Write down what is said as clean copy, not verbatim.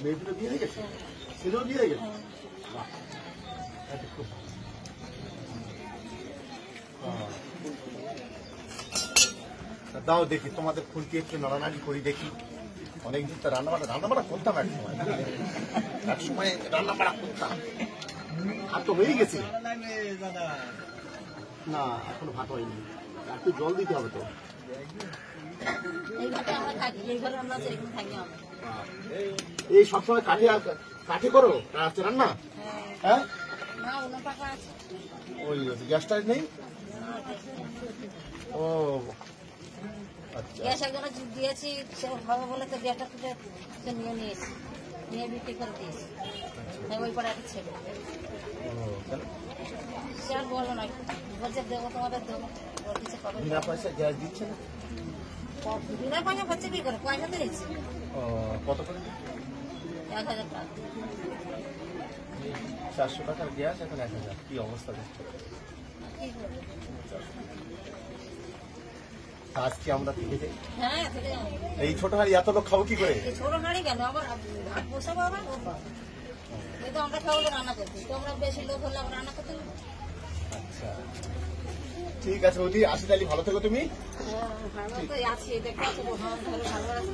মেয়ে দুটো বিয়ে হয়ে গেছে, ছেলেও বিয়ে হয়ে গেছে। দাও দেখি তোমাদের খুলতে একটু নড়ানাড়ি করি দেখি। অনেকদিন তো রান্নাবাড়া করতাম, এক সময় রান্নাবাড়া করতাম। ভাত তো হয়ে গেছে না, এখনো ভাত হয়নি, একটু জল দিতে হবে তো। এই সবসময় কাঠে করো রান্না? হ্যাঁ, ওই গ্যাসটা নেই। ও গ্যাস একজনে দিয়েছি, সে খাবো বলে তো গ্যাসটা তুলে নিয়ে নিয়েছি, নিয়ে বিক্রি করে দিয়েছি। ওই পরে একটা ছেলে সে আর বলো না, বলছে দেবো তোমাদের দেবো, বিনা পয়সা গ্যাস দিচ্ছে না। বিনা পয়সা হচ্ছে কি করে, পয়সা তো দিচ্ছি। কত করে? 1000 টাকা। 400 টাকার গ্যাস এখন 1000। কি অবস্থা দেখছো? আজকে আমরা থেকে যাই। হ্যাঁ, এই ছোট হাড়ি এত লোক খাবো কি করে? ছোট হাড়ি কেন, আবার ভাত বসাবো আবার। কিন্তু আমরা খাবো রান্না করতে, তোমরা বেশি লোক হলে আবার রান্না করতে। আচ্ছা ঠিক আছে বৌদি, আসি তাহলে, ভালো থেকো তুমি। ভালো তো আছি, দেখতে ভালো আছে।